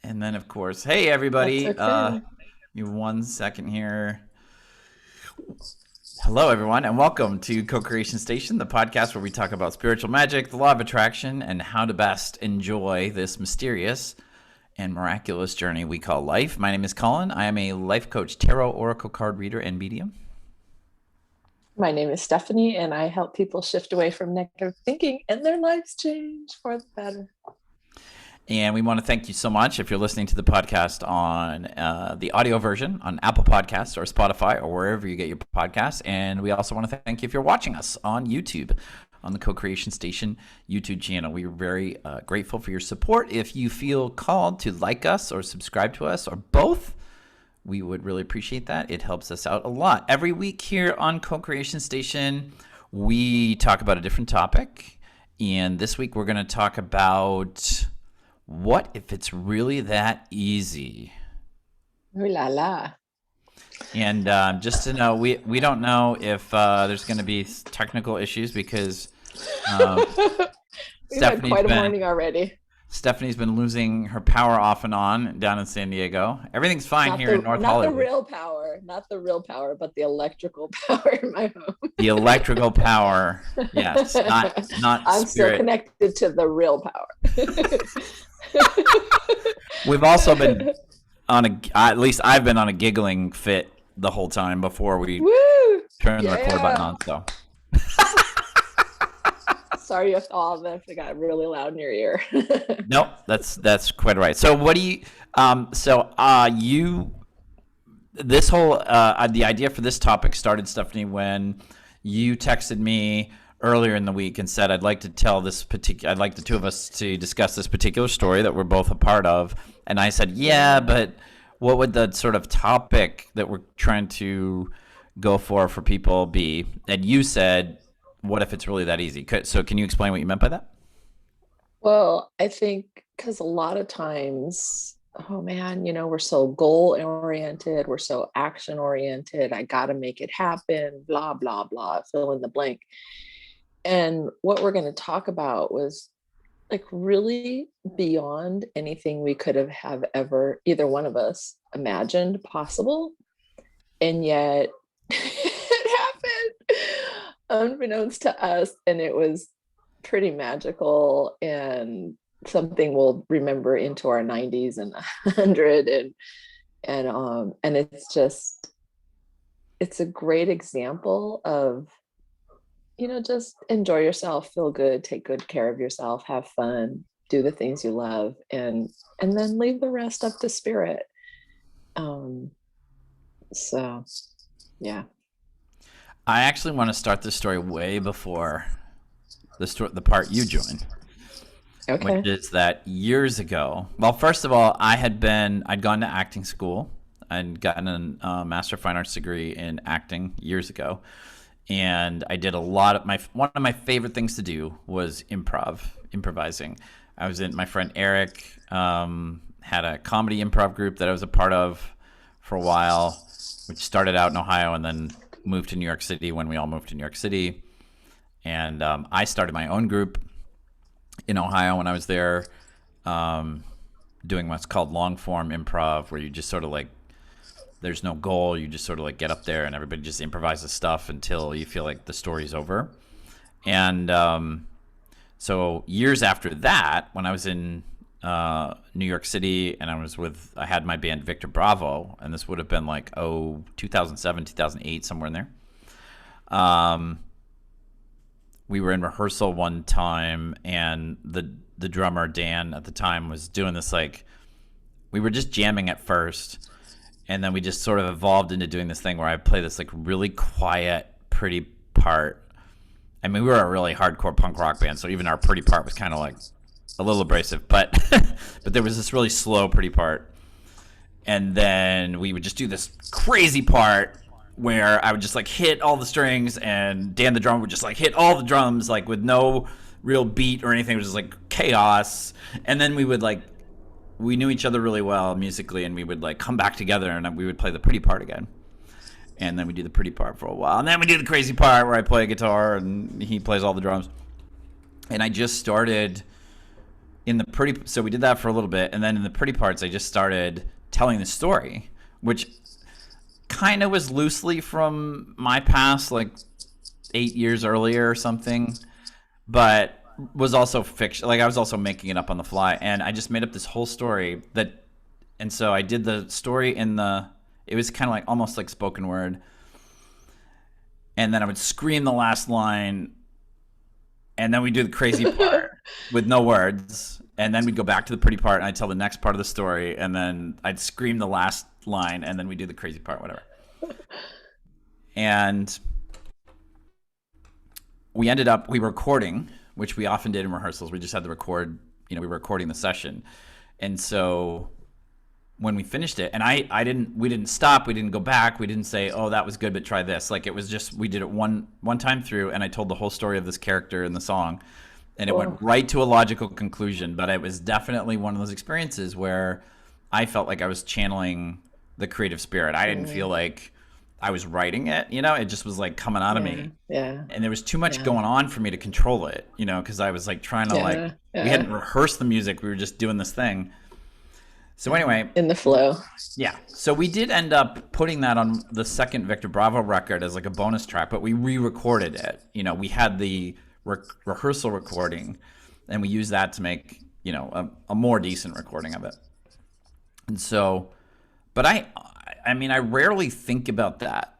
And then, of course, hey everybody. That's okay. Give me 1 second here. Hello, everyone, and welcome to Co-Creation Station, the podcast where we talk about spiritual magic, the law of attraction, and how to best enjoy this mysterious and miraculous journey we call life. My name is Collin. I am a life coach, tarot, oracle card reader, and medium. My name is Stephanie, and I help people shift away from negative thinking and their lives change for the better. And we want to thank you so much if you're listening to the podcast on the audio version on Apple Podcasts or Spotify or wherever you get your podcasts. And we also want to thank you if you're watching us on YouTube, on the Co-Creation Station YouTube channel. We are very grateful for your support. If you feel called to like us or subscribe to us or both, we would really appreciate that. It helps us out a lot. Every week here on Co-Creation Station, we talk about a different topic. And this week we're going to talk about... what if it's really that easy? Ooh la la. And just to know, we don't know if there's going to be technical issues because We've had quite a morning already. Stephanie's been losing her power off and on down in San Diego. Everything's fine here in North Hollywood. Not the real power, but the electrical power in my home. The electrical power, yes, not I'm spirit. still connected to the real power. We've also been on at least I've been on a giggling fit the whole time before we turned the record button on. So sorry if all of that got really loud in your ear. Nope, that's quite right. So what do you? This whole the idea for this topic started, Stephanie, when you texted me earlier in the week and said I'd like the two of us to discuss this particular story that we're both a part of. And I said, yeah, but what would the sort of topic that we're trying to go for people be? And you said, what if it's really that easy? So can you explain what you meant by that? Well, I think because a lot of times, oh man, we're so goal oriented, we're so action oriented. I got to make it happen, blah, blah, blah, fill in the blank. And what we're going to talk about was like really beyond anything we could have ever, either one of us, imagined possible. And yet it happened unbeknownst to us. And it was pretty magical and something we'll remember into our 90s and 100. And it's a great example of, just enjoy yourself, feel good, take good care of yourself, have fun, do the things you love, and then leave the rest up to spirit. So yeah. I actually want to start this story way before the part you joined. Okay. Which is that years ago. Well, first of all, I'd gone to acting school. I'd gotten a Master of Fine Arts degree in acting years ago. And I did a lot of one of my favorite things to do was improvising. I was my friend Eric had a comedy improv group that I was a part of for a while, which started out in Ohio and then moved to New York City when we all moved to New York City. And I started my own group in Ohio when I was there, doing what's called long form improv, where you just sort of like, there's no goal. You just sort of like get up there and everybody just improvises stuff until you feel like the story's over. And so years after that, when I was in New York City and I had my band Victor Bravo, and this would have been like 2007, 2008, somewhere in there. We were in rehearsal one time, and the drummer Dan at the time was doing this, like, we were just jamming at first. And then we just sort of evolved into doing this thing where I play this like really quiet, pretty part. I mean, we were a really hardcore punk rock band, so even our pretty part was kind of like a little abrasive, but there was this really slow, pretty part. And then we would just do this crazy part where I would just like hit all the strings, and Dan the drummer would just like hit all the drums, like with no real beat or anything. It was just like chaos. And then we knew each other really well musically, and we would like come back together and we would play the pretty part again. And then we do the pretty part for a while. And then we do the crazy part where I play guitar and he plays all the drums. And I just started so we did that for a little bit, and then in the pretty parts I just started telling the story, which kind of was loosely from my past, like 8 years earlier or something, but was also fiction. Like I was also making it up on the fly, and I just made up this whole story that, and so I did the story it was kind of like almost like spoken word, and then I would scream the last line, and then we do the crazy part with no words, and then we'd go back to the pretty part, and I'd tell the next part of the story, and then I'd scream the last line, and then we do the crazy part, whatever. And we were recording, which we often did in rehearsals. We just had to record, we were recording the session. And so when we finished it, and we didn't stop, we didn't go back, we didn't say, oh, that was good, but try this. Like it was just, we did it one time through, and I told the whole story of this character in the song, and it went right to a logical conclusion. But it was definitely one of those experiences where I felt like I was channeling the creative spirit. I didn't feel like I was writing it, it just was like coming out of me. Yeah. And there was too much going on for me to control it, because I was like trying to we hadn't rehearsed the music. We were just doing this thing. So anyway, in the flow. Yeah. So we did end up putting that on the second Victor Bravo record as like a bonus track, but we re-recorded it. We had the rehearsal recording, and we used that to make, a more decent recording of it. And so, but I mean, I rarely think about that,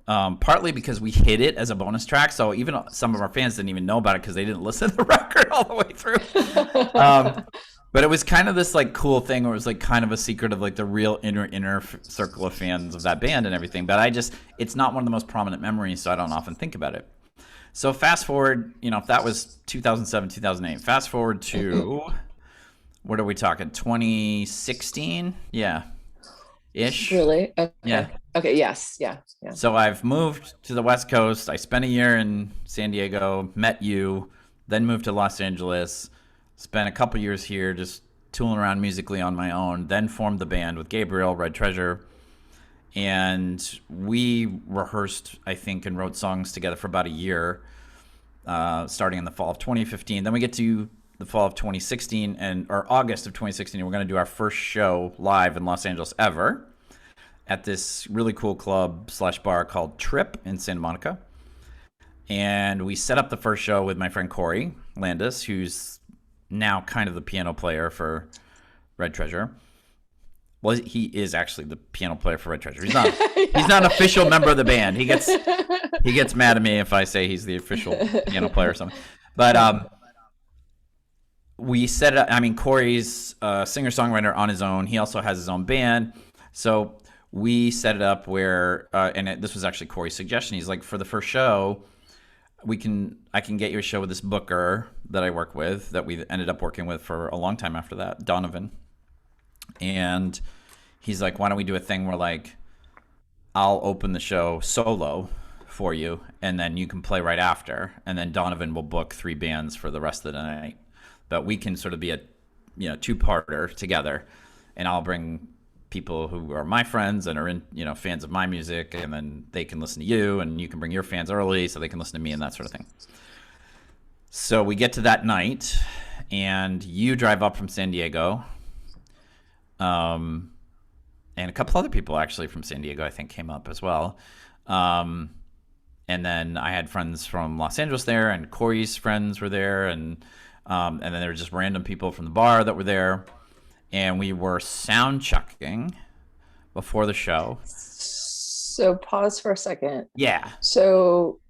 partly because we hid it as a bonus track. So even some of our fans didn't even know about it because they didn't listen to the record all the way through. But it was kind of this like cool thing where it was like kind of a secret of like the real inner circle of fans of that band and everything. But it's not one of the most prominent memories, so I don't often think about it. So fast forward, if that was 2007, 2008, fast forward to, what are we talking, 2016? Yeah. Ish. Really? Okay. Yeah. Okay. Yes. Yeah. So I've moved to the West Coast. I spent a year in San Diego, met you, then moved to Los Angeles, spent a couple years here just tooling around musically on my own, then formed the band with Gabriel, Red Treasure. And we rehearsed, I think, and wrote songs together for about a year, starting in the fall of 2015. Then we get to the fall of 2016 or August of 2016, and we're going to do our first show live in Los Angeles ever at this really cool club/bar called Trip in Santa Monica. And we set up the first show with my friend Corey Landis, who's now kind of the piano player for Red Treasure. Well, he is actually the piano player for Red Treasure. He's not. He's not an official member of the band. He gets mad at me if I say he's the official piano player or something. But we set it up. I mean, Corey's a singer-songwriter on his own. He also has his own band. So we set it up where, this was actually Corey's suggestion. He's like, for the first show, I can get you a show with this booker that I work with, that we ended up working with for a long time after that, Donovan. And he's like, why don't we do a thing where like I'll open the show solo for you, and then you can play right after, and then Donovan will book 3 bands for the rest of the night. But we can sort of be a two-parter together, and I'll bring people who are my friends and are in fans of my music, and then they can listen to you, and you can bring your fans early so they can listen to me and that sort of thing. So we get to that night, and you drive up from San Diego. And a couple other people actually from San Diego, I think, came up as well. And then I had friends from Los Angeles there, and Corey's friends were there, and then there were just random people from the bar that were there. And we were sound checking before the show. So pause for a second. Yeah. So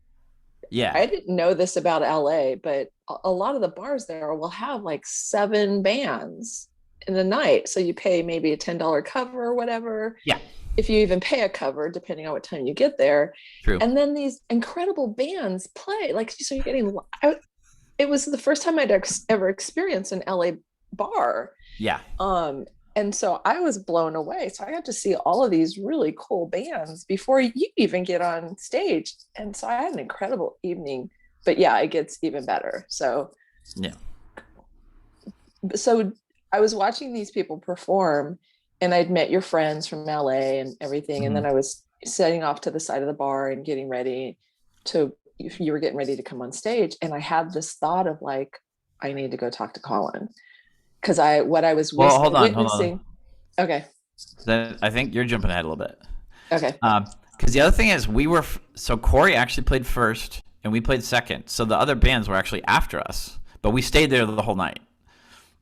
yeah, I didn't know this about LA, but a lot of the bars there will have like 7 bands in the night. So you pay maybe a $10 cover or whatever. Yeah. If you even pay a cover, depending on what time you get there. True. And then these incredible bands play. Like, so you're getting, it was the first time I'd ever experienced an LA bar. Yeah. And so I was blown away. So I got to see all of these really cool bands before you even get on stage. And so I had an incredible evening. But yeah, it gets even better. So yeah. So I was watching these people perform, and I'd met your friends from LA and everything. Mm-hmm. And then I was setting off to the side of the bar and getting ready if you were getting ready to come on stage. And I had this thought of like, I need to go talk to Collin because what I was Well, hold on. witnessing. Okay. I think you're jumping ahead a little bit. Okay. Because the other thing is, so Corey actually played first, and we played second. So the other bands were actually after us, but we stayed there the whole night.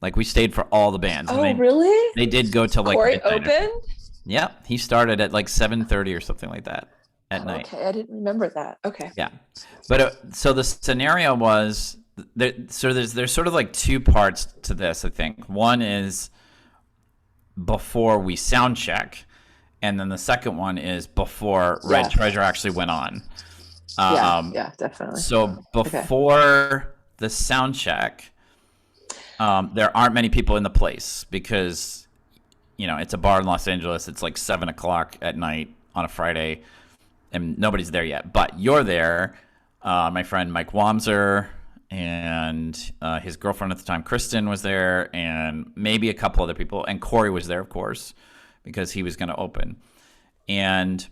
Like we stayed for all the bands. Oh, and really? They did go till like Corey midnight. opened? Yep, he started at like 7:30 or something like that at night. Okay, I didn't remember that. Okay. Yeah, but so the scenario was so there's sort of like two parts to this. I think one is before we sound check, and then the second one is before Red Treasure actually went on. Yeah, definitely. So before the sound check, there aren't many people in the place because, it's a bar in Los Angeles. It's like 7:00 at night on a Friday, and nobody's there yet. But you're there. My friend Mike Wamser and his girlfriend at the time, Kristen, was there, and maybe a couple other people. And Corey was there, of course, because he was going to open. And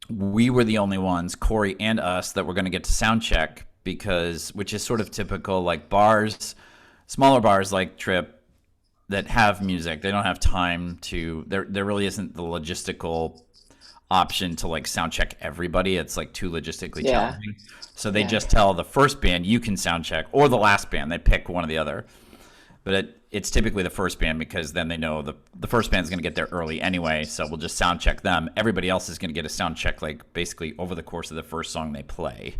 we were the only ones, Corey and us, that were going to get to sound check which is sort of typical, like bars, smaller bars like Trip that have music. They don't have time to. There really isn't the logistical option to like sound check everybody. It's like too logistically challenging. So they just tell the first band you can sound check, or the last band. They pick one or the other. But it's typically the first band because then they know the first band's going to get there early anyway, so we'll just sound check them. Everybody else is going to get a sound check like basically over the course of the first song they play,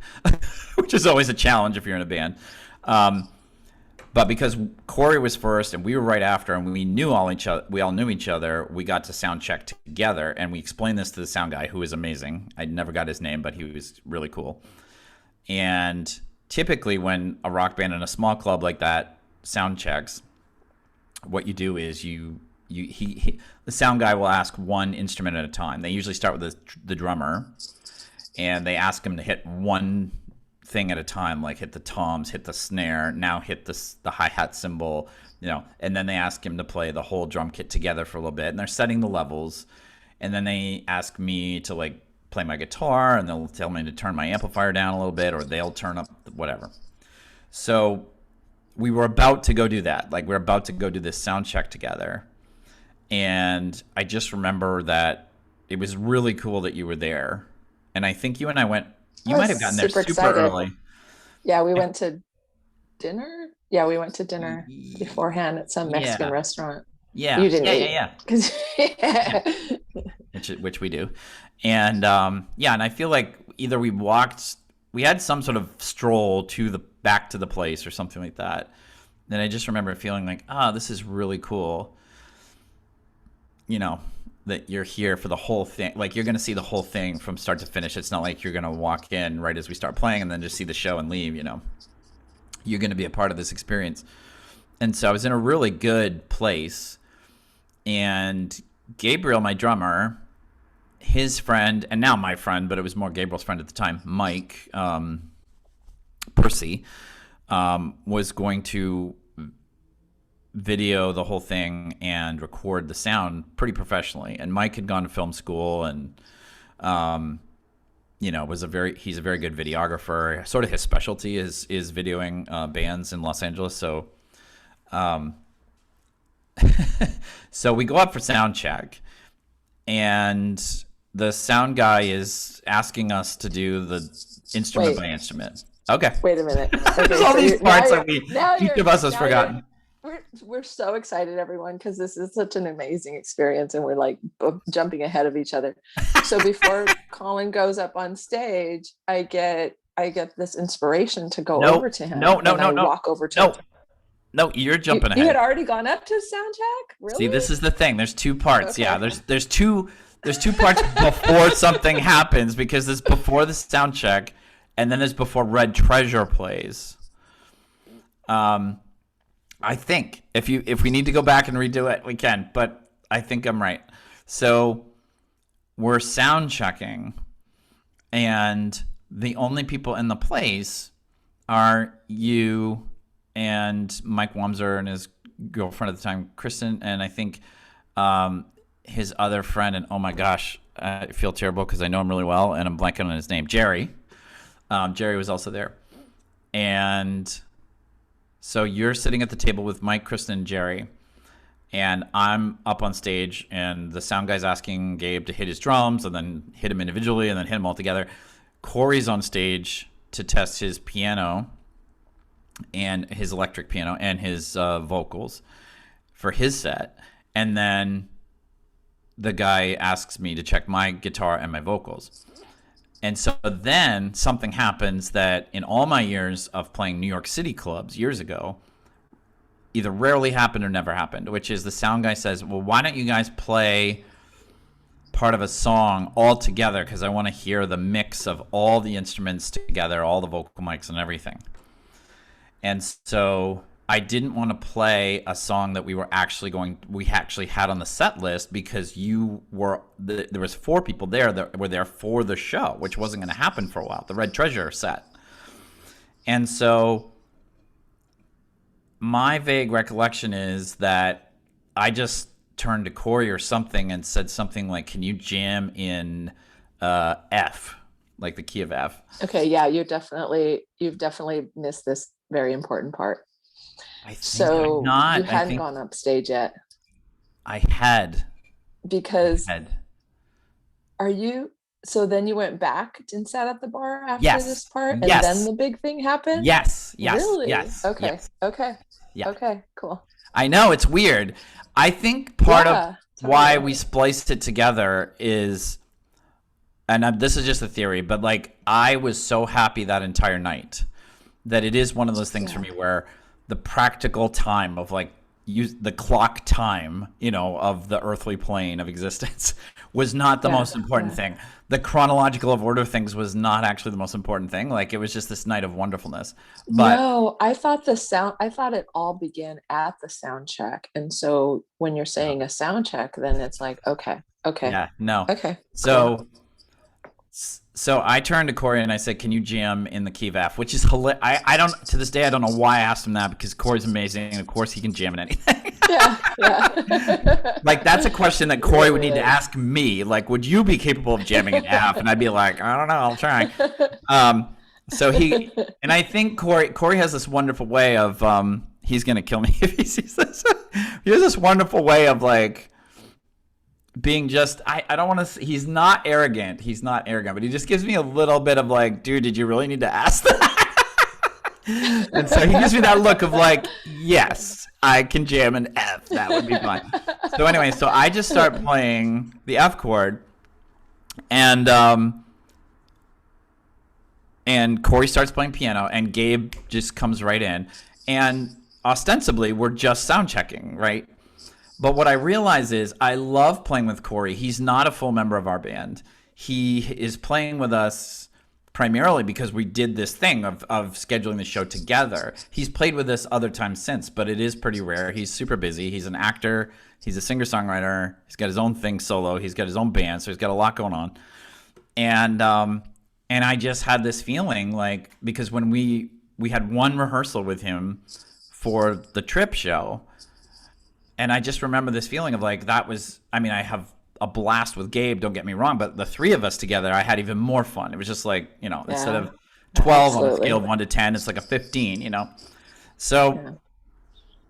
which is always a challenge if you're in a band. But because Corey was first and we were right after, and we all knew each other, we got to sound check together, and we explained this to the sound guy, who is amazing. I never got his name, but he was really cool. And typically when a rock band in a small club like that sound checks, what you do is the sound guy will ask one instrument at a time. They usually start with the drummer, and they ask him to hit one thing at a time, like hit the toms, hit the snare, now hit the hi-hat cymbal, and then they ask him to play the whole drum kit together for a little bit, and they're setting the levels, and then they ask me to like play my guitar, and they'll tell me to turn my amplifier down a little bit, or they'll turn up whatever. So we were about to go do that. Like, we're about to go do this sound check together. And I just remember that it was really cool that you were there. And I think you and I went, you might have gotten there super early. Yeah, we went to dinner. Yeah, we went to dinner beforehand at some Mexican restaurant. Yeah. You didn't eat. Yeah. Which we do. And and I feel like either we had some sort of stroll back to the place or something like that. Then I just remember feeling like, this is really cool. That you're here for the whole thing. Like, you're going to see the whole thing from start to finish. It's not like you're going to walk in right as we start playing and then just see the show and leave, You're going to be a part of this experience. And so I was in a really good place. And Gabriel, my drummer, his friend, and now my friend, but it was more Gabriel's friend at the time, Mike Percy, was going to video the whole thing and record the sound pretty professionally. And Mike had gone to film school and he's a very good videographer. Sort of his specialty is videoing bands in Los Angeles. So so we go up for sound check, and the sound guy is asking us to do the instrument by instrument. Okay. Wait a minute. Okay, There's all these parts that each of us has forgotten. We're so excited, everyone, because this is such an amazing experience, and we're like jumping ahead of each other. So before Collin goes up on stage, I get this inspiration to go over to him. No. Walk over to him. No, you're jumping ahead. You had already gone up to sound check? Really? See, this is the thing. There's two parts. Okay. Yeah, there's two parts before something happens, because there's before the sound check, and then there's before Red Treasure plays. I think if we need to go back and redo it, we can, but I think I'm right. So we're sound checking, and the only people in the place are you and Mike Wamser and his girlfriend at the time, Kristen, and I think his other friend, and oh my gosh, I feel terrible because I know him really well, and I'm blanking on his name, Jerry. Jerry was also there. And So you're sitting at the table with Mike, Kristen, and Jerry, and I'm up on stage, and the sound guy's asking Gabe to hit his drums, and then hit him individually, and then hit them all together. Corey's on stage to test his piano and his electric piano and his vocals for his set, and then the guy asks me to check my guitar and my vocals. And so then something happens that in all my years of playing New York City clubs years ago, either rarely happened or never happened, which is the sound guy says, well, why don't you guys play part of a song all together, because I want to hear the mix of all the instruments together, all the vocal mics and everything. And so I didn't want to play a song that we actually had on the set list, because there was 4 people there that were there for the show, which wasn't going to happen for a while, the Red Treasure set. And so my vague recollection is that I just turned to Corey or something and said something like, can you jam in F, like the key of F? Okay, yeah, you've definitely missed this very important part. So you hadn't gone up stage yet. I had. Because are you? So then you went back and sat at the bar after this part, and then the big thing happened. Yes. Really? Yes. Okay. Yes. Okay. Yeah. Okay. Cool. I know, it's weird. I think part of why we spliced it together is, and this is just a theory, but like I was so happy that entire night that it is one of those things for me where the practical time of like the clock time, of the earthly plane of existence was not the most important thing. The chronological order of things was not actually the most important thing. Like it was just this night of wonderfulness. But no, I thought it all began at the sound check. And so when you're saying a sound check, then it's like, okay. Yeah, no. Okay. So I turned to Corey and I said, can you jam in the key of F? Which is hilarious. I don't, to this day, I don't know why I asked him that, because Corey's amazing. And of course he can jam in anything. Yeah. Like that's a question that Corey would need to ask me. Like, would you be capable of jamming in F? And I'd be like, I don't know, I'll try. And I think Corey has this wonderful way of, he's going to kill me if he sees this. He has this wonderful way of like, being just, I don't want to, he's not arrogant, but he just gives me a little bit of like, dude, did you really need to ask that? And so he gives me that look of like, yes, I can jam an F, that would be fine. So anyway, so I just start playing the F chord, and Corey starts playing piano, and Gabe just comes right in, and ostensibly we're just sound checking, right? But what I realize is I love playing with Corey. He's not a full member of our band. He is playing with us primarily because we did this thing of scheduling the show together. He's played with us other times since, but it is pretty rare. He's super busy. He's an actor. He's a singer-songwriter. He's got his own thing solo. He's got his own band, so he's got a lot going on. And I just had this feeling like, because when we had one rehearsal with him for the Trip show, and I just remember this feeling of like, I have a blast with Gabe, don't get me wrong, but the 3 of us together, I had even more fun. It was just like, instead of 12 on a scale of 1 to 10, it's like a 15, So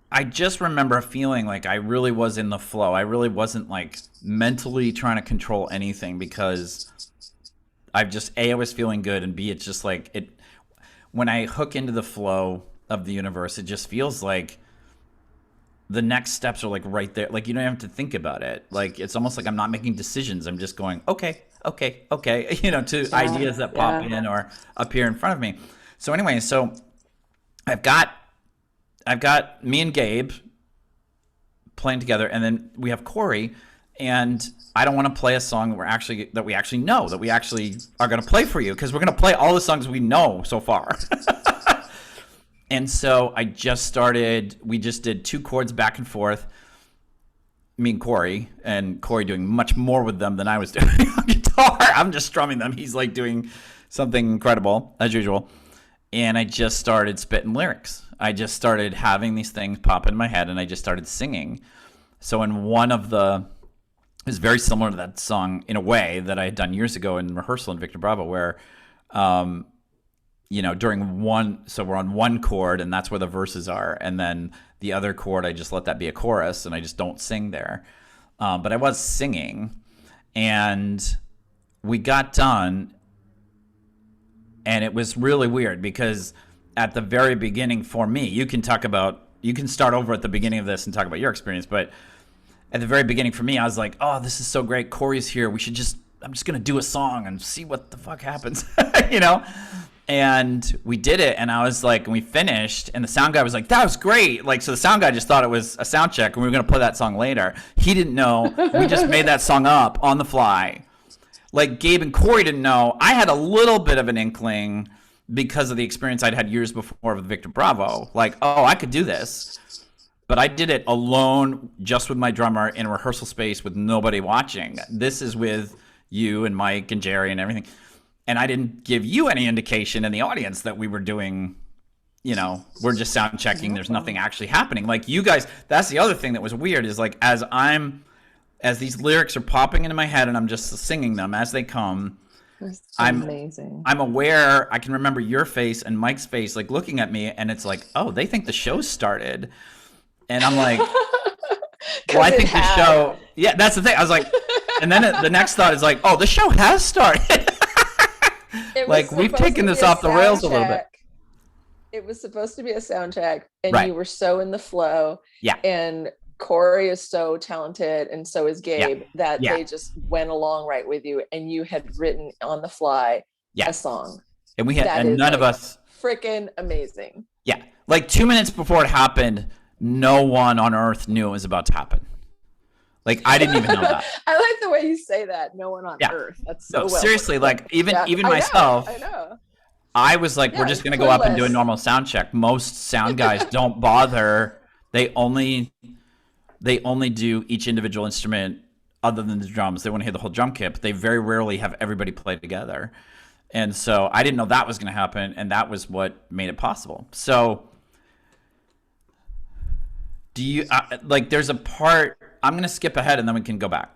I just remember feeling like I really was in the flow. I really wasn't like mentally trying to control anything, because I was feeling good, and B, it's just like when I hook into the flow of the universe, it just feels like the next steps are like right there. Like you don't have to think about it. Like it's almost like I'm not making decisions. I'm just going, okay, to ideas that pop in or appear in front of me. So anyway, I've got me and Gabe playing together, and then we have Corey, and I don't want to play a song that we actually know, that we actually are going to play for you, because we're going to play all the songs we know so far. And so we just did 2 chords back and forth, me and Corey doing much more with them than I was doing on guitar. I'm just strumming them. He's like doing something incredible, as usual. And I just started spitting lyrics. I just started having these things pop in my head, and I just started singing. So in one of it was very similar to that song in a way that I had done years ago in rehearsal in Victor Bravo, where during one, so we're on one chord and that's where the verses are. And then the other chord, I just let that be a chorus and I just don't sing there. But I was singing and we got done and it was really weird because at the very beginning for me, you can start over at the beginning of this and talk about your experience, but at the very beginning for me, I was like, oh, this is so great. Corey's here. I'm just going to do a song and see what the fuck happens, And we did it, and I was like, and we finished, and the sound guy was like, that was great. Like, so the sound guy just thought it was a sound check, and we were going to play that song later. He didn't know. We just made that song up on the fly. Like, Gabe and Corey didn't know. I had a little bit of an inkling because of the experience I'd had years before with Victor Bravo. Like, oh, I could do this. But I did it alone, just with my drummer in a rehearsal space with nobody watching. This is with you and Mike and Jerry and everything. And I didn't give you any indication in the audience that we were doing, we're just sound checking. There's nothing actually happening. Like you guys, that's the other thing that was weird is like, as these lyrics are popping into my head and I'm just singing them as they come, amazing. I'm aware, I can remember your face and Mike's face, like looking at me and it's like, oh, they think the show started. And I'm like, well, I think the show, yeah, that's the thing. I was like, and then the next thought is like, oh, the show has started. Like we've taken this off the rails a little bit. It was supposed to be a sound check and right. You were so in the flow. Yeah. And Corey is so talented and so is Gabe that they just went along right with you and you had written on the fly a song. And we had, and none of us. Freaking amazing. Yeah. Like 2 minutes before it happened, no one on earth knew it was about to happen. Like I didn't even know that. I like the way you say that. No one on earth. That's so well. Seriously, like even myself. I know. I was like, we're just gonna go up and do a normal sound check. Most sound guys don't bother. They only do each individual instrument other than the drums. They want to hear the whole drum kit, but they very rarely have everybody play together. And so I didn't know that was gonna happen, and that was what made it possible. So do you like? There's a part. I'm gonna skip ahead and then we can go back.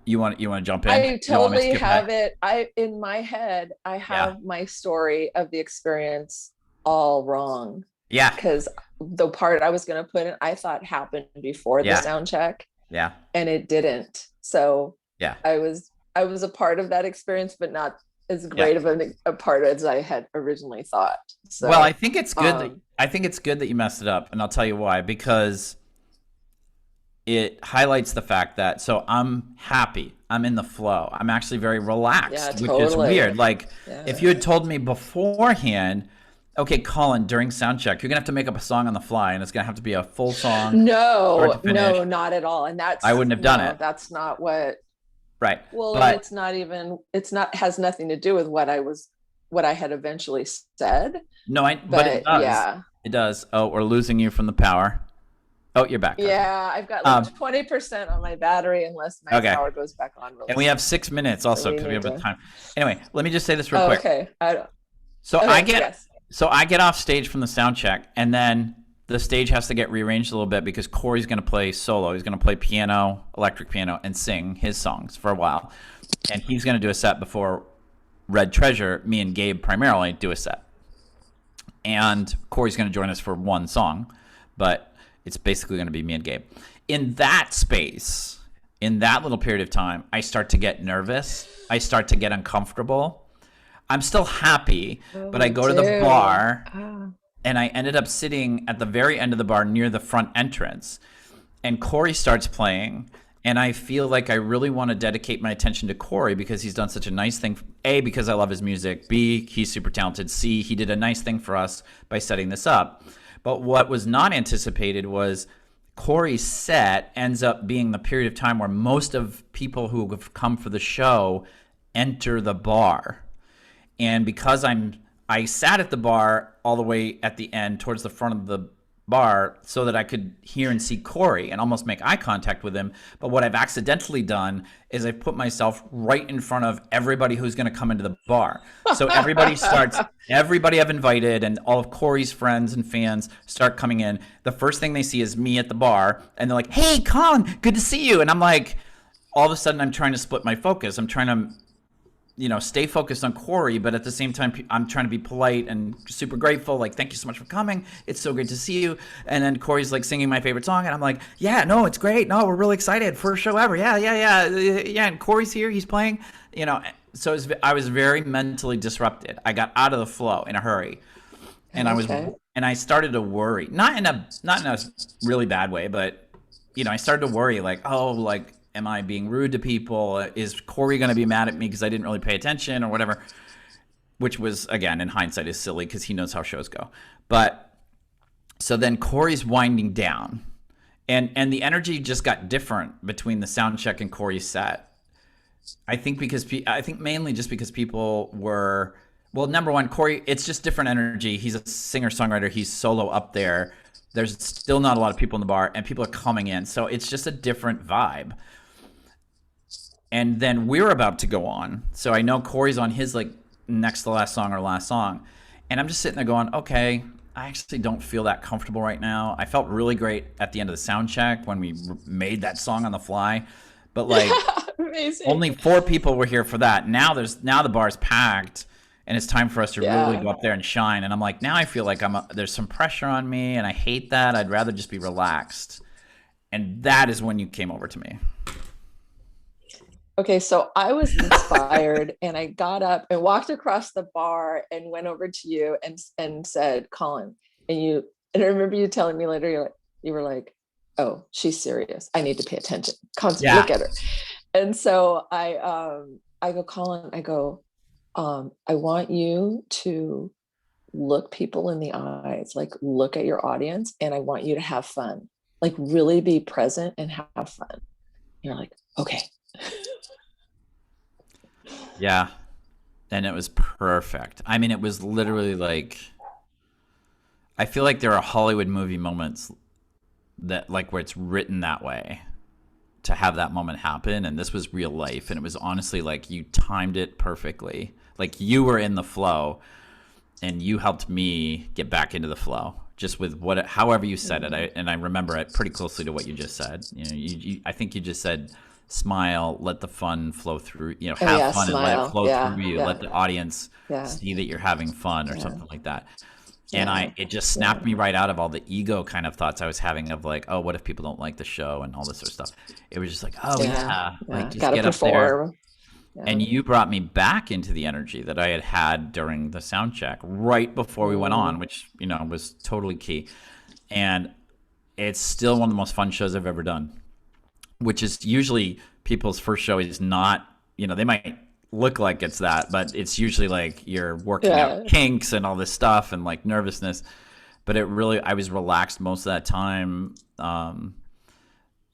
You want to jump in? I totally have it. In my head, I have my story of the experience all wrong. Yeah. Because the part I was gonna put in, I thought happened before the sound check. Yeah. And it didn't. So yeah, I was a part of that experience, but not as great of a part as I had originally thought. So, well, I think it's good. I think it's good that you messed it up, and I'll tell you why. Because it highlights the fact that I'm happy. I'm in the flow. I'm actually very relaxed, which is weird. Like if you had told me beforehand, okay, Collin, during sound check, you're gonna have to make up a song on the fly, and it's gonna have to be a full song. No, not at all. And I wouldn't have done it. That's not what. Right. Well, but has nothing to do with what I had eventually said. No, but it does. Yeah. It does. Oh, we're losing you from the power. Oh, you're back. Yeah, I've got like 20% on my battery unless my power goes back on. And we have 6 minutes also because we have the time. Anyway, let me just say this real quick. Okay. I get off stage from the sound check, and then the stage has to get rearranged a little bit because Corey's going to play solo. He's going to play piano, electric piano, and sing his songs for a while. And he's going to do a set before Red Treasure. Me and Gabe primarily do a set. And Corey's going to join us for one song, but it's basically going to be me and Gabe. In that space, in that little period of time, I start to get nervous. I start to get uncomfortable. I'm still happy, but I go to the bar, and I ended up sitting at the very end of the bar near the front entrance. And Corey starts playing, and I feel like I really want to dedicate my attention to Corey because he's done such a nice thing. A, because I love his music. B, he's super talented. C, he did a nice thing for us by setting this up. But what was not anticipated was Corey's set ends up being the period of time where most of people who have come for the show enter the bar. And because I sat at the bar all the way at the end towards the front of the bar so that I could hear and see Corey and almost make eye contact with him. But what I've accidentally done is I've put myself right in front of everybody who's going to come into the bar. So everybody I've invited and all of Corey's friends and fans start coming in. The first thing they see is me at the bar, and they're like, hey, Collin, good to see you. And I'm like, all of a sudden I'm trying to split my focus. I'm trying to stay focused on Corey, but at the same time, I'm trying to be polite and super grateful. Like, thank you so much for coming. It's so great to see you. And then Corey's like singing my favorite song, and I'm like, yeah, no, it's great. No, we're really excited. First show ever. Yeah. And Corey's here. He's playing. So I was very mentally disrupted. I got out of the flow in a hurry, and I started to worry, not in a really bad way, but I started to worry, like, oh, like, am I being rude to people? Is Corey going to be mad at me because I didn't really pay attention or whatever? Which was, again, in hindsight, is silly because he knows how shows go. But so then Corey's winding down, and the energy just got different between the sound check and Corey's set. I think mainly just because people were, well, number one, Corey, it's just different energy. He's a singer-songwriter. He's solo up there. There's still not a lot of people in the bar, and people are coming in. So it's just a different vibe. And then we're about to go on. So I know Corey's on his like next to last song or last song. And I'm just sitting there going, okay, I actually don't feel that comfortable right now. I felt really great at the end of the sound check when we made that song on the fly. But like only 4 people were here for that. Now the bar's packed, and it's time for us to really go up there and shine. And I'm like, now I feel like there's some pressure on me, and I hate that. I'd rather just be relaxed. And that is when you came over to me. Okay, so I was inspired and I got up and walked across the bar and went over to you and said, Collin, and I remember you telling me later, you were like, oh, she's serious. I need to pay attention. Constantly look at her. And so I go, Collin, I want you to look people in the eyes, like look at your audience, and I want you to have fun, like really be present and have fun. And you're like, okay. Yeah. And it was perfect. I mean, it was literally like, I feel like there are Hollywood movie moments that like where it's written that way to have that moment happen, and this was real life, and it was honestly like you timed it perfectly. Like you were in the flow, and you helped me get back into the flow just with however you said it. I remember it pretty closely to what you just said. I think you just said, smile, let the fun flow through, have fun, smile, and let it flow through you. Let the audience see that you're having fun or something like that. And it just snapped me right out of all the ego kind of thoughts I was having of like, oh, what if people don't like the show and all this sort of stuff. It was just like, oh like just gotta get perform. Up there. And you brought me back into the energy that I had during the sound check right before we went on, which, was totally key. And it's still one of the most fun shows I've ever done, which is usually people's first show is not, they might look like it's that, but it's usually like you're working out kinks and all this stuff and like nervousness. But I was relaxed most of that time.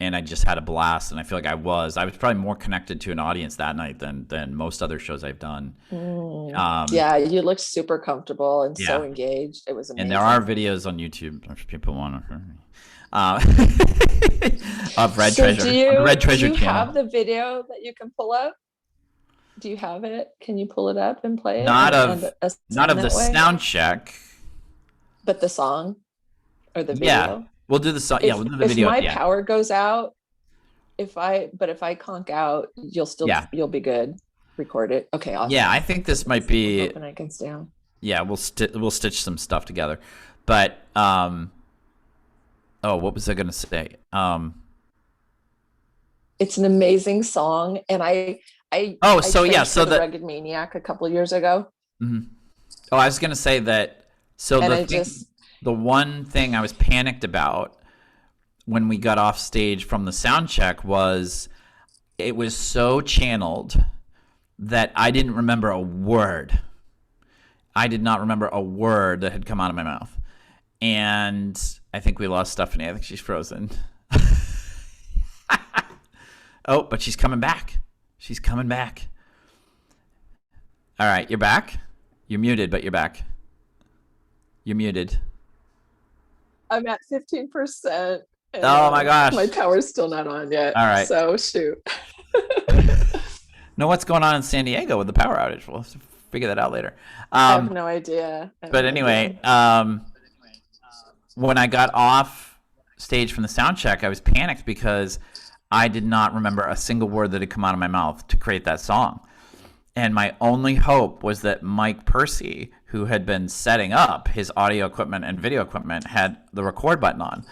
And I just had a blast, and I feel like I was probably more connected to an audience that night than most other shows I've done. You looked super comfortable and so engaged. It was amazing. And there are videos on YouTube if people want to of Red Treasure. Do you channel. Have the video that you can pull up? Do you have it? Can you pull it up and play it? Not of the sound check, but the song or the video. Yeah, we'll do the song. We'll do the video. If my power goes out, if I conk out, you'll be good. Record it. Okay, awesome. Yeah, I think this might be. And I can stay on. Yeah, we'll stitch some stuff together, but what was I going to say? It's an amazing song, and I the Rugged Maniac a couple of years ago. Mm-hmm. Oh, I was going to say that. So the one thing I was panicked about when we got off stage from the sound check was it was so channeled that I didn't remember a word. I did not remember a word that had come out of my mouth. And I think we lost Stephanie. I think she's frozen. Oh, but she's coming back. She's coming back. All right, you're back? You're muted, but you're back. You're muted. I'm at 15%. Oh my gosh. My power's still not on yet. All right. So shoot. Know what's going on in San Diego with the power outage? We'll have to figure that out later. I have no idea. But anyway, when I got off stage from the sound check, I was panicked because I did not remember a single word that had come out of my mouth to create that song. And my only hope was that Mike Percy, who had been setting up his audio equipment and video equipment, had the record button on.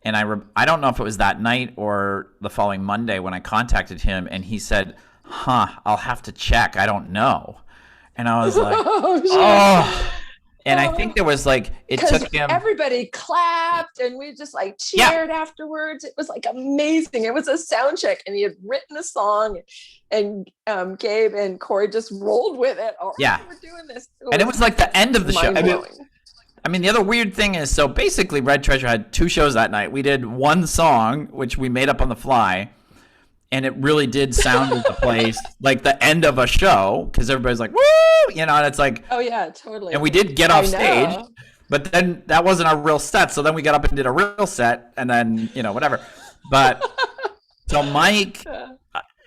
And I don't know if it was that night or the following Monday when I contacted him, and he said, I'll have to check. I don't know. And I was like, oh. And I think there was like, it took him. Everybody clapped and we just like cheered afterwards. It was like amazing. It was a sound check and he had written a song and Gabe and Corey just rolled with it. All right, we're doing this. And it was like the end of the show. I mean, the other weird thing is, so basically Red Treasure had 2 shows that night. We did one song, which we made up on the fly. And it really did sound as a place like the end of a show because everybody's like, woo, you know, and it's like, oh yeah, totally. And we did get off stage, but then that wasn't our real set. So then we got up and did a real set and then, you know, whatever. But so Mike,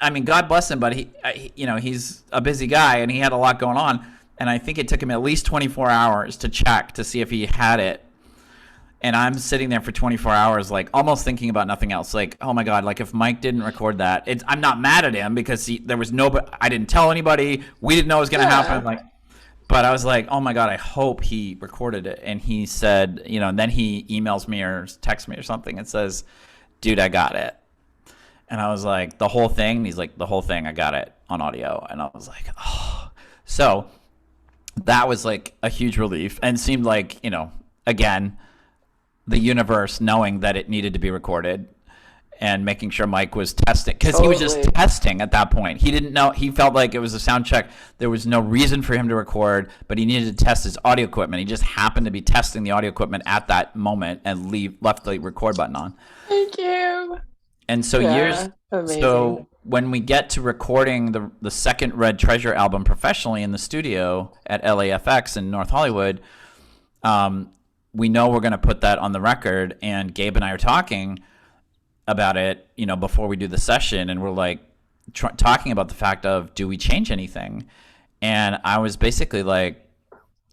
I mean, God bless him, but he, you know, he's a busy guy and he had a lot going on. And I think it took him at least 24 hours to check to see if he had it. And I'm sitting there for 24 hours, like almost thinking about nothing else. Like, oh my God, like if Mike didn't record that, I'm not mad at him because there was I didn't tell anybody. We didn't know it was going to happen. Like, but I was like, oh my God, I hope he recorded it. And he said, you know, and then he emails me or texts me or something and says, dude, I got it. And I was like, the whole thing? And he's like, the whole thing, I got it on audio. And I was like, oh. So that was like a huge relief and seemed like, you know, again, the universe knowing that it needed to be recorded and making sure Mike was testing because he was just testing at that point. He didn't know. He felt like it was a sound check. There was no reason for him to record, but he needed to test his audio equipment. He just happened to be testing the audio equipment at that moment and left the record button on. Thank you. And so amazing. So when we get to recording the second Red Treasure album professionally in the studio at LAFX in North Hollywood, we know we're going to put that on the record, and Gabe and I are talking about it, you know, before we do the session, and we're like talking about the fact of, do we change anything? And I was basically like,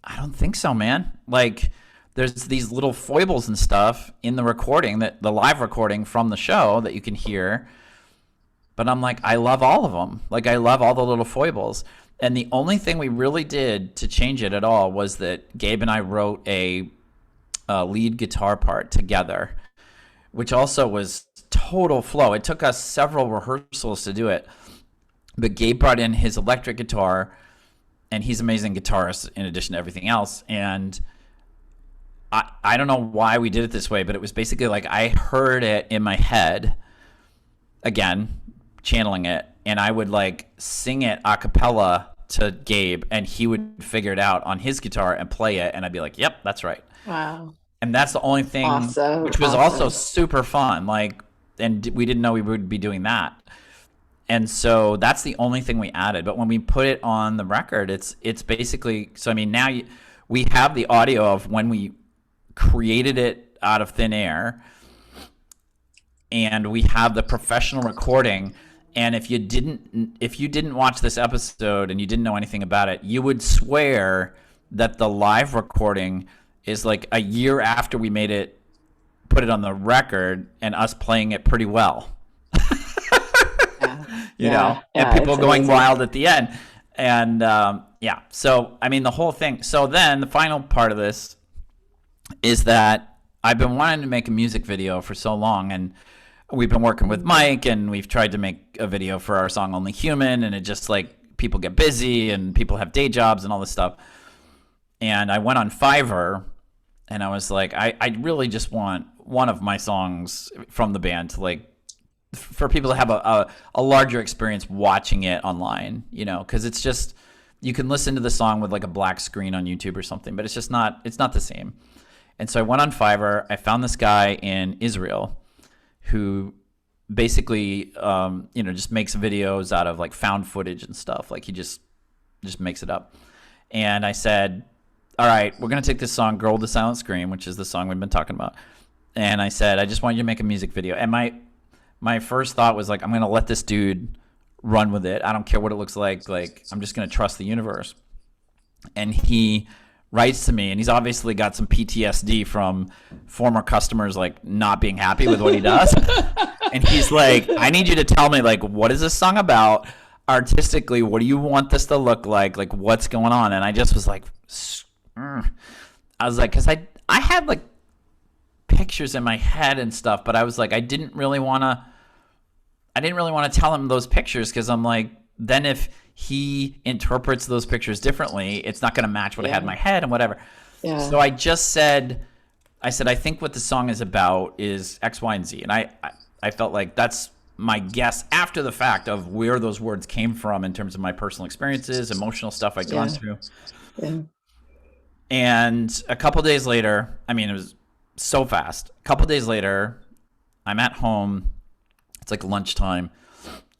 I don't think so, man. Like, there's these little foibles and stuff in the recording, the live recording from the show that you can hear, but I'm like, I love all of them. Like, I love all the little foibles. And the only thing we really did to change it at all was that Gabe and I wrote a lead guitar part together, which also was total flow. It took us several rehearsals to do it, but Gabe brought in his electric guitar, and he's an amazing guitarist in addition to everything else. And I don't know why we did it this way, but it was basically like I heard it in my head, again, channeling it, and I would like sing it a cappella to Gabe, and he would figure it out on his guitar and play it, and I'd be like, yep, that's right. Wow. And that's the only thing, which was also super fun. Like, and we didn't know we would be doing that. And so that's the only thing we added. But when we put it on the record, it's basically, so I mean, now we have the audio of when we created it out of thin air, and we have the professional recording. And if you didn't watch this episode and you didn't know anything about it, you would swear that the live recording is like a year after we put it on the record, and us playing it pretty well. You know, and people going amazing. Wild at the end. And so I mean, the whole thing. So then the final part of this is that I've been wanting to make a music video for so long, and we've been working with Mike, and we've tried to make a video for our song Only Human, and it just like people get busy and people have day jobs and all this stuff. And I went on Fiverr, and I was like, I really just want one of my songs from the band to like, for people to have a larger experience watching it online, you know, because it's just, you can listen to the song with like a black screen on YouTube or something, but it's not the same. And so I went on Fiverr. I found this guy in Israel who basically, just makes videos out of like found footage and stuff. Like he just makes it up. And I said, all right, we're going to take this song, Girl with the Silent Scream, which is the song we've been talking about. And I said, I just want you to make a music video. And my first thought was like, I'm going to let this dude run with it. I don't care what it looks like. Like, I'm just going to trust the universe. And he writes to me, and he's obviously got some PTSD from former customers like not being happy with what he does. And he's like, I need you to tell me, like, what is this song about? artistically, what do you want this to look like? Like, what's going on? And I just was like, I was like, because I had like pictures in my head and stuff, but I was like, I didn't really want to tell him those pictures because I'm like, then if he interprets those pictures differently, it's not going to match what I had in my head and whatever. Yeah. So I just said, I think what the song is about is X, Y, and Z. And I felt like that's my guess after the fact of where those words came from in terms of my personal experiences, emotional stuff I'd gone through. Yeah. And a couple days later, I mean, it was so fast. A couple days later, I'm at home. It's like lunchtime.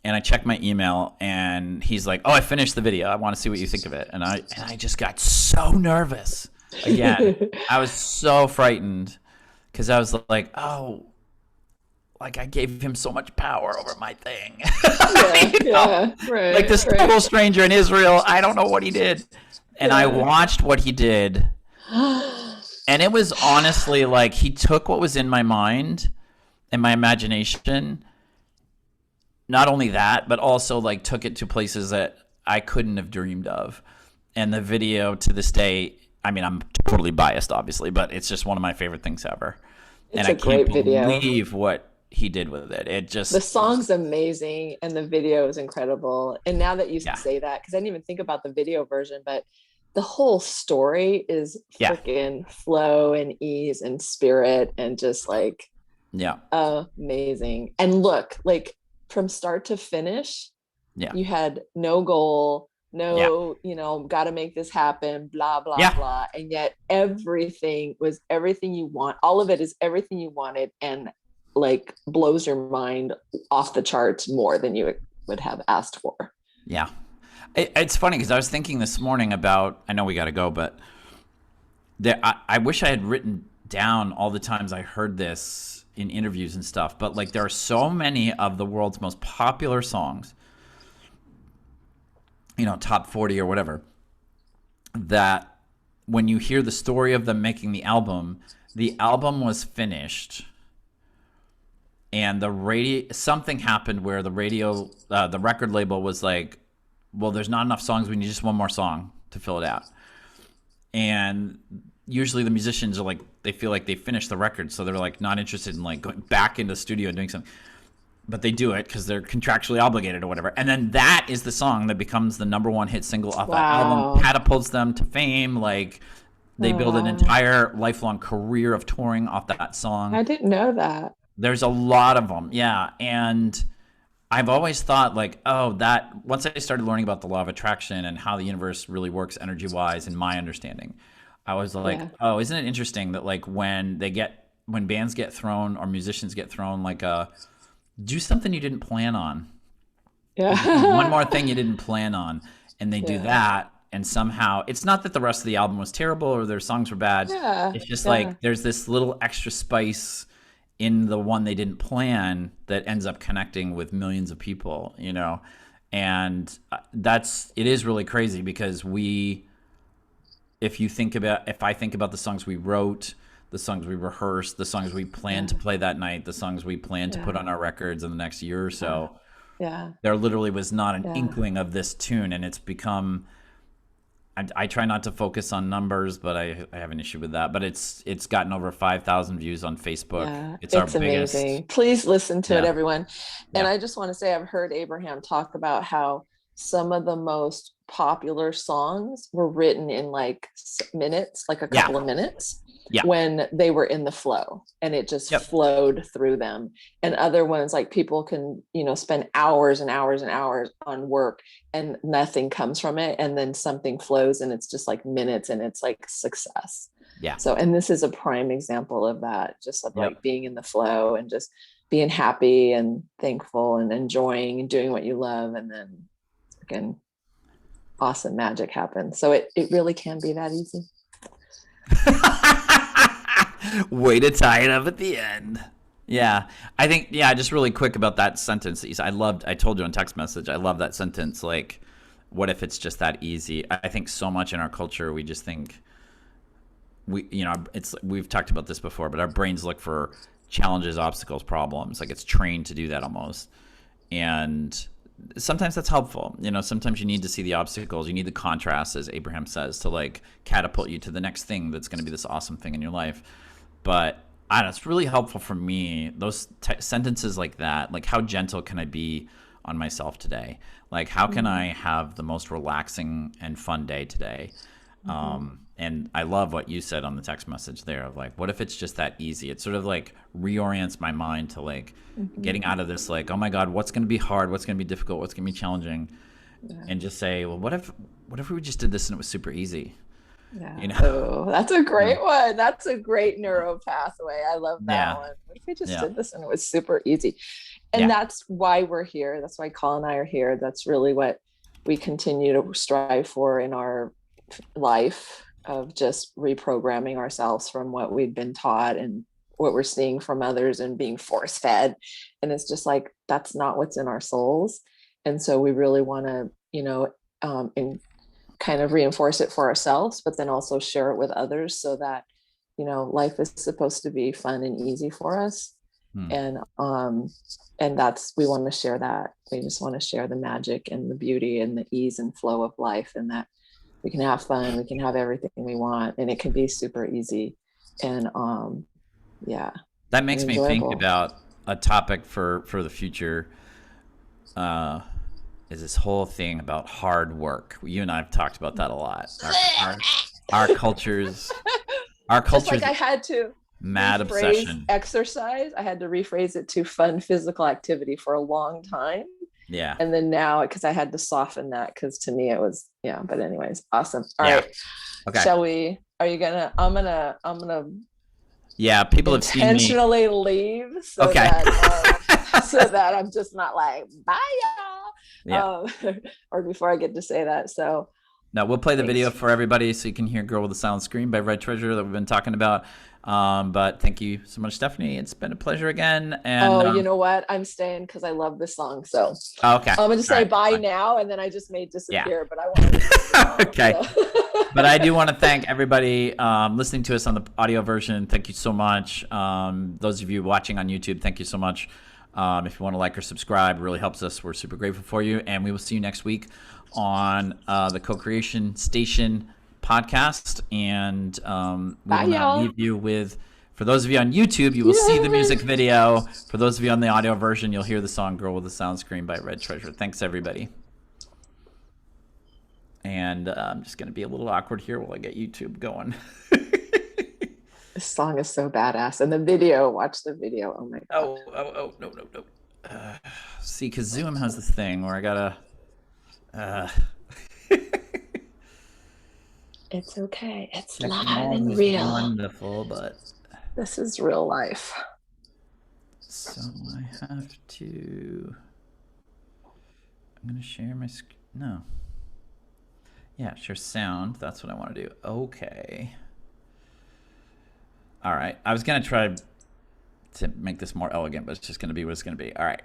And I check my email, and he's like, "Oh, I finished the video. I want to see what you think of it." And I just got so nervous. Again, I was so frightened because I was like, "Oh, like I gave him so much power over my thing." Yeah, right. Like this total stranger in Israel, I don't know what he did. And I watched what he did, and it was honestly like he took what was in my mind and my imagination. Not only that, but also like took it to places that I couldn't have dreamed of. And the video to this day, I mean, I'm totally biased, obviously, but it's just one of my favorite things ever. It's and a I great can't video. believe what he did with it. It just The song's amazing and the video is incredible. And now that you Yeah. say that, because I didn't even think about the video version, but the whole story is freaking flow and ease and spirit and just like amazing. And look, like from start to finish, you had no goal, got to make this happen, blah, blah, blah. And yet everything was everything you want. All of it is everything you wanted and like blows your mind off the charts more than you would have asked for. Yeah. It's funny because I was thinking this morning about, I know we got to go, but I wish I had written down all the times I heard this in interviews and stuff, but like there are so many of the world's most popular songs, top 40 or whatever, that when you hear the story of them making the album was finished and something happened where the record label was like, well, there's not enough songs, we need just one more song to fill it out. And usually the musicians are like, they feel like they finished the record, so they're like not interested in like going back into the studio and doing something, but they do it because they're contractually obligated or whatever. And then that is the song that becomes the number one hit single off that album, catapults them to fame. Like they build an entire lifelong career of touring off that song. I didn't know that. There's a lot of them. Yeah. And I've always thought like, once I started learning about the law of attraction and how the universe really works energy wise in my understanding, I was like, isn't it interesting that like when bands get thrown or musicians get thrown like do something you didn't plan on. Yeah. One more thing you didn't plan on. And they do that. And somehow it's not that the rest of the album was terrible or their songs were bad. Yeah. It's just like there's this little extra spice in the one they didn't plan that ends up connecting with millions of people, and it is really crazy because if I think about the songs we wrote, the songs we rehearsed, the songs we planned to play that night, the songs we planned to put on our records in the next year or so, there literally was not an inkling of this tune, and it's become, I try not to focus on numbers, but I have an issue with that. But it's gotten over 5,000 views on Facebook. Yeah, it's our biggest. Amazing. Please listen to it, everyone. And I just want to say, I've heard Abraham talk about how some of the most popular songs were written in like minutes, like a couple of minutes. When they were in the flow and it just flowed through them. And other ones, like people can, spend hours and hours and hours on work and nothing comes from it. And then something flows and it's just like minutes and it's like success. Yeah. So, and this is a prime example of that, just of like being in the flow and just being happy and thankful and enjoying and doing what you love. And then again, awesome magic happens. So it really can be that easy. Way to tie it up at the end. Yeah. I think, just really quick about that sentence. I told you on text message, I love that sentence. Like, what if it's just that easy? I think so much in our culture, we just think we've talked about this before, but our brains look for challenges, obstacles, problems. Like it's trained to do that almost. And sometimes that's helpful. Sometimes you need to see the obstacles. You need the contrast, as Abraham says, to like catapult you to the next thing that's going to be this awesome thing in your life. But I don't know, it's really helpful for me. Those sentences like that, like how gentle can I be on myself today? Like how can I have the most relaxing and fun day today? And I love what you said on the text message there of like, what if it's just that easy? It sort of like reorients my mind to like getting out of this, like, oh my God, what's going to be hard? What's going to be difficult? What's going to be challenging? Yeah. And just say, well, what if we just did this and it was super easy? Yeah. Oh, that's a great one. That's a great neuro pathway. I love that one. What if we just did this and it was super easy? And that's why we're here. That's why Collin and I are here. That's really what we continue to strive for in our life, of just reprogramming ourselves from what we've been taught and what we're seeing from others and being force fed. And it's just like, that's not what's in our souls. And so we really want to, and kind of reinforce it for ourselves, but then also share it with others so that, life is supposed to be fun and easy for us. And that's, we want to share that. We just want to share the magic and the beauty and the ease and flow of life, and that we can have fun, we can have everything we want, and it can be super easy. And that makes me think about a topic for the future, is this whole thing about hard work. You and I have talked about that a lot. Our cultures just like I had to mad obsession exercise, I had to rephrase it to fun physical activity for a long time. Yeah. And then now, because I had to soften that, because to me it was, but anyways, awesome. All right. Okay. Shall we, I'm gonna people have seen me intentionally leave so that I'm just not like, bye y'all. Or before I get to say that. So now we'll play the video for everybody so you can hear Girl with a Silent Scream by Red Treasure that we've been talking about. But thank you so much, Stephanie. It's been a pleasure again. And you know what? I'm staying because I love this song. So okay. I'm gonna say bye now, and then I just may disappear, but I want to okay. So. But I do want to thank everybody listening to us on the audio version. Thank you so much. Those of you watching on YouTube, thank you so much. If you want to like or subscribe, it really helps us. We're super grateful for you. And we will see you next week on the Co-Creation Station podcast. And we will leave you with, for those of you on YouTube, you will see the music video. For those of you on the audio version, you'll hear the song Girl with a Silent Scream by Red Treasure. Thanks, everybody. And I'm just going to be a little awkward here while I get YouTube going. This song is so badass. And the video, watch the video. Oh my God. Oh, no. See, because Zoom has this thing where I got to... It's okay. It's live and real. Wonderful, but... This is real life. So I have to... I'm going to share my screen. No. Yeah, share sound. That's what I want to do. Okay. All right. I was going to try to make this more elegant, but it's just going to be what it's going to be. All right.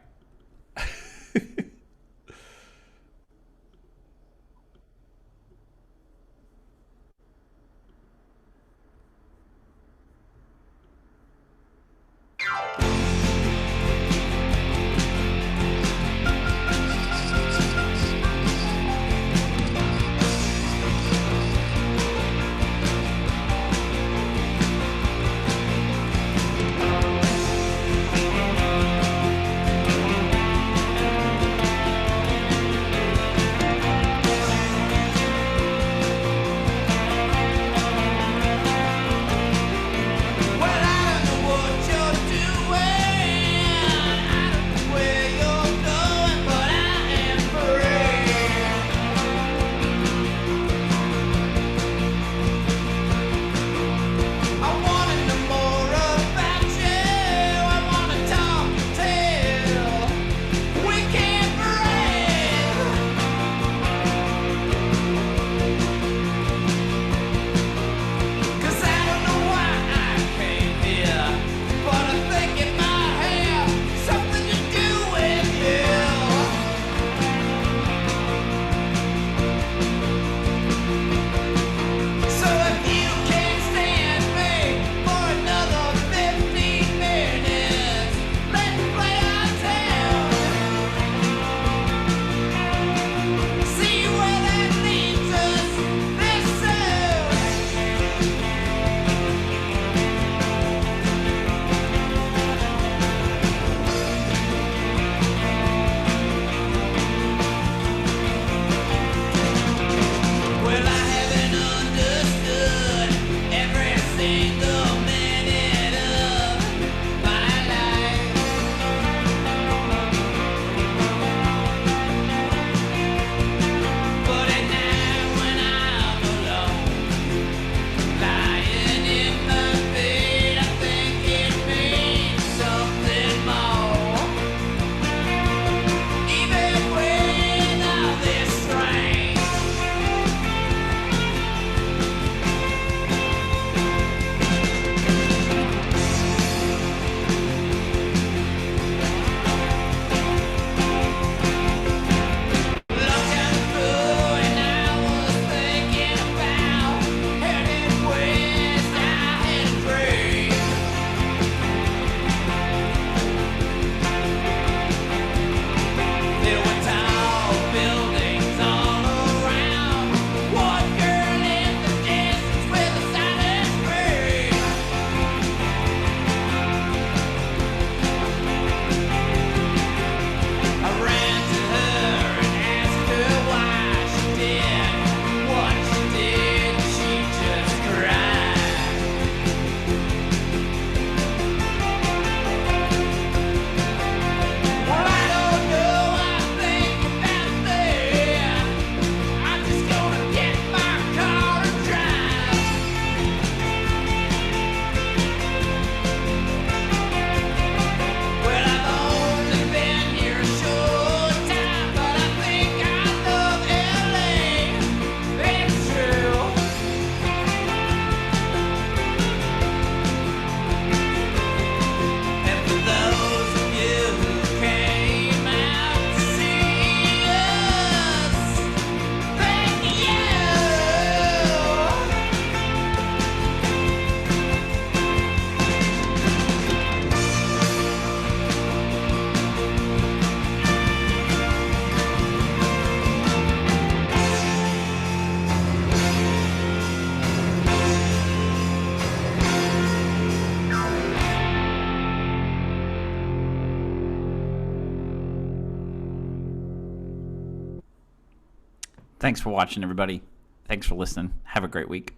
Thanks for watching, everybody. Thanks for listening. Have a great week.